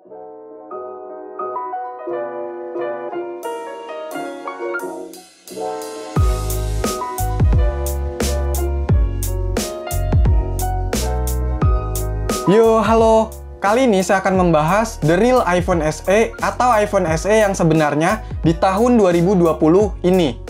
Yo, halo. Kali ini saya akan membahas the real iPhone SE atau iPhone SE yang sebenarnya di tahun 2020 ini.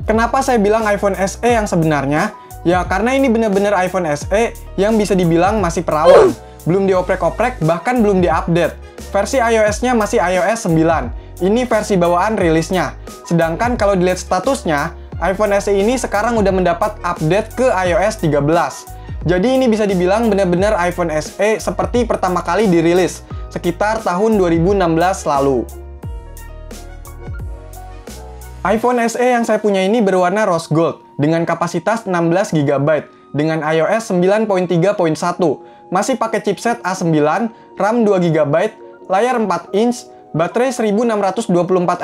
Kenapa saya bilang iPhone SE yang sebenarnya? Ya, karena ini benar-benar iPhone SE yang bisa dibilang masih perawan. Belum dioprek-oprek, bahkan belum diupdate. Versi iOS-nya masih iOS 9. Ini versi bawaan rilisnya. Sedangkan kalau dilihat statusnya, iPhone SE ini sekarang udah mendapat update ke iOS 13. Jadi ini bisa dibilang benar-benar iPhone SE seperti pertama kali dirilis, sekitar tahun 2016 lalu. iPhone SE yang saya punya ini berwarna rose gold, dengan kapasitas 16 GB, dengan iOS 9.3.1, masih pakai chipset A9, RAM 2 GB, layar 4 inch, baterai 1624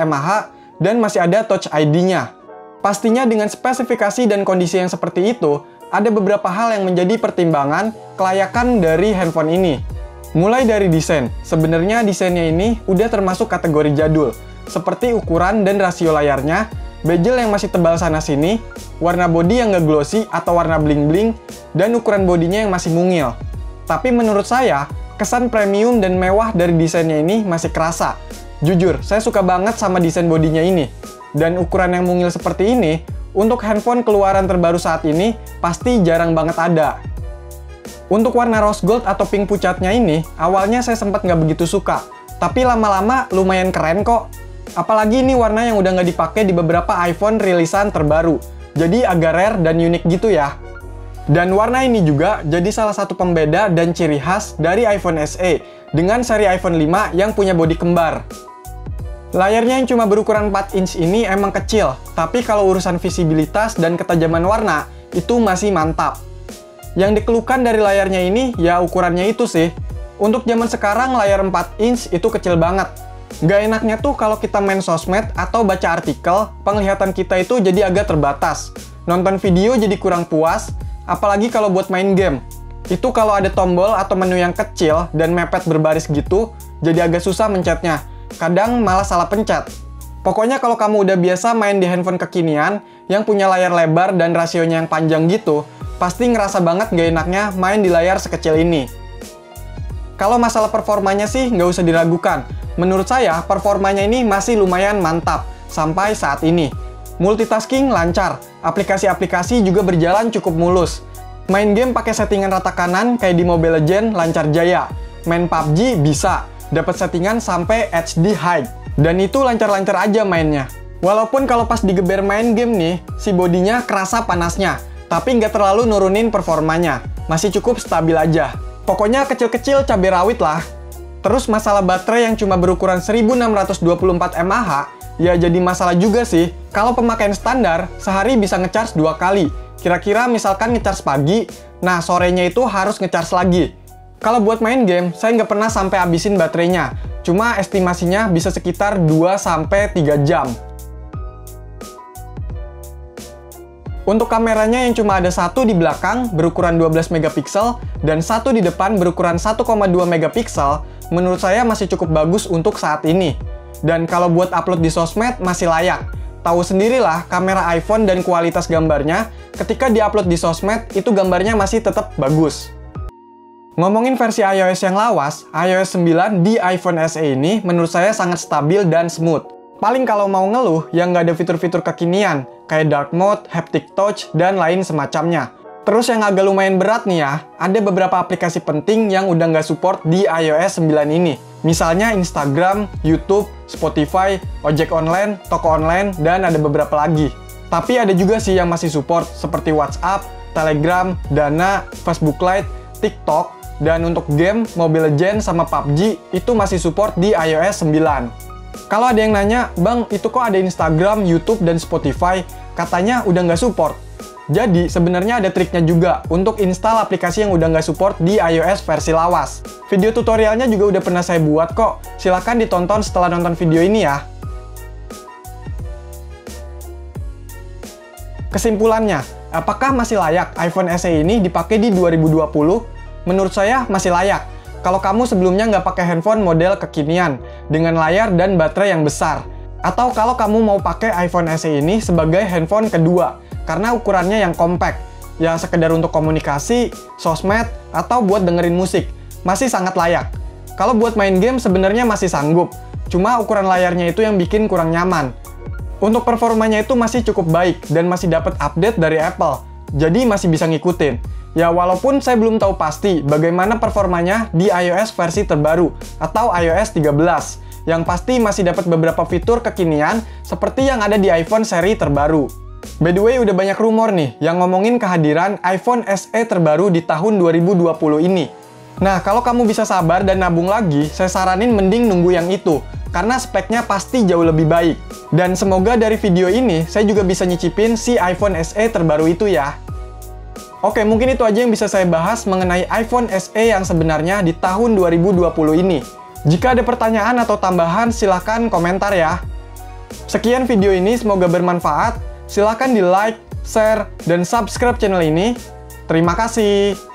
mAh, dan masih ada Touch ID-nya. Pastinya dengan spesifikasi dan kondisi yang seperti itu, ada beberapa hal yang menjadi pertimbangan kelayakan dari handphone ini. Mulai dari desain, sebenarnya desainnya ini udah termasuk kategori jadul, seperti ukuran dan rasio layarnya, bezel yang masih tebal sana-sini, warna bodi yang nggak glossy atau warna bling-bling, dan ukuran bodinya yang masih mungil. Tapi menurut saya, kesan premium dan mewah dari desainnya ini masih kerasa. Jujur, saya suka banget sama desain bodinya ini. Dan ukuran yang mungil seperti ini, untuk handphone keluaran terbaru saat ini, pasti jarang banget ada. Untuk warna rose gold atau pink pucatnya ini, awalnya saya sempat nggak begitu suka. Tapi lama-lama lumayan keren kok. Apalagi ini warna yang udah nggak dipakai di beberapa iPhone rilisan terbaru. Jadi agak rare dan unik gitu ya. Dan warna ini juga jadi salah satu pembeda dan ciri khas dari iPhone SE dengan seri iPhone 5 yang punya bodi kembar. Layarnya yang cuma berukuran 4 inch ini emang kecil, tapi kalau urusan visibilitas dan ketajaman warna, itu masih mantap. Yang dikeluhkan dari layarnya ini, ya ukurannya itu sih. Untuk zaman sekarang, layar 4 inch itu kecil banget. Nggak enaknya tuh kalau kita main sosmed atau baca artikel, penglihatan kita itu jadi agak terbatas. Nonton video jadi kurang puas, apalagi kalau buat main game. Itu kalau ada tombol atau menu yang kecil dan mepet berbaris gitu, jadi agak susah mencetnya. Kadang malah salah pencet. Pokoknya kalau kamu udah biasa main di handphone kekinian yang punya layar lebar dan rasionya yang panjang gitu, pasti ngerasa banget nggak enaknya main di layar sekecil ini. Kalau masalah performanya sih nggak usah diragukan. Menurut saya performanya ini masih lumayan mantap sampai saat ini. Multitasking lancar, aplikasi-aplikasi juga berjalan cukup mulus. Main game pakai settingan rata kanan kayak di Mobile Legends lancar jaya. Main PUBG bisa. Dapat settingan sampai HD high. Dan itu lancar-lancar aja mainnya. Walaupun kalau pas digeber main game nih, si bodinya kerasa panasnya. Tapi nggak terlalu nurunin performanya. Masih cukup stabil aja. Pokoknya kecil-kecil cabai rawit lah. Terus masalah baterai yang cuma berukuran 1624 mAh, ya jadi masalah juga sih. Kalau pemakaian standar, sehari bisa ngecharge 2 kali. Kira-kira misalkan ngecharge pagi, nah sorenya itu harus ngecharge lagi. Kalau buat main game, saya nggak pernah sampai habisin baterainya. Cuma estimasinya bisa sekitar 2-3 jam. Untuk kameranya yang cuma ada satu di belakang berukuran 12 megapiksel dan satu di depan berukuran 1,2 megapiksel, menurut saya masih cukup bagus untuk saat ini. Dan kalau buat upload di sosmed masih layak. Tahu sendirilah kamera iPhone dan kualitas gambarnya, ketika diupload di sosmed itu gambarnya masih tetap bagus. Ngomongin versi iOS yang lawas, iOS 9 di iPhone SE ini menurut saya sangat stabil dan smooth. Paling kalau mau ngeluh, yang nggak ada fitur-fitur kekinian, kayak dark mode, haptic touch, dan lain semacamnya. Terus yang agak lumayan berat nih ya, ada beberapa aplikasi penting yang udah nggak support di iOS 9 ini. Misalnya Instagram, YouTube, Spotify, ojek online, toko online, dan ada beberapa lagi. Tapi ada juga sih yang masih support, seperti WhatsApp, Telegram, Dana, Facebook Lite, TikTok, dan untuk game, Mobile Legends sama PUBG itu masih support di iOS 9. Kalau ada yang nanya, Bang, itu kok ada Instagram, YouTube, dan Spotify? Katanya udah nggak support. Jadi, sebenarnya ada triknya juga untuk install aplikasi yang udah nggak support di iOS versi lawas. Video tutorialnya juga udah pernah saya buat kok. Silahkan ditonton setelah nonton video ini ya. Kesimpulannya, apakah masih layak iPhone SE ini dipakai di 2020? Menurut saya masih layak. kalau kamu sebelumnya nggak pakai handphone model kekinian dengan layar dan baterai yang besar. Atau kalau kamu mau pakai iPhone SE ini sebagai handphone kedua karena ukurannya yang compact, ya sekedar untuk komunikasi, sosmed, atau buat dengerin musik, masih sangat layak. Kalau buat main game sebenarnya masih sanggup, cuma ukuran layarnya itu yang bikin kurang nyaman. Untuk performanya itu masih cukup baik dan masih dapat update dari Apple, jadi masih bisa ngikutin. Ya walaupun saya belum tahu pasti bagaimana performanya di iOS versi terbaru atau iOS 13, yang pasti masih dapat beberapa fitur kekinian seperti yang ada di iPhone seri terbaru. By the way, udah banyak rumor nih yang ngomongin kehadiran iPhone SE terbaru di tahun 2020 ini. Nah, kalau kamu bisa sabar dan nabung lagi, saya saranin mending nunggu yang itu, karena speknya pasti jauh lebih baik. Dan semoga dari video ini, saya juga bisa nyicipin si iPhone SE terbaru itu ya. Oke, mungkin itu aja yang bisa saya bahas mengenai iPhone SE yang sebenarnya di tahun 2020 ini. Jika ada pertanyaan atau tambahan, silahkan komentar ya. Sekian video ini, semoga bermanfaat. Silahkan di like, share, dan subscribe channel ini. Terima kasih.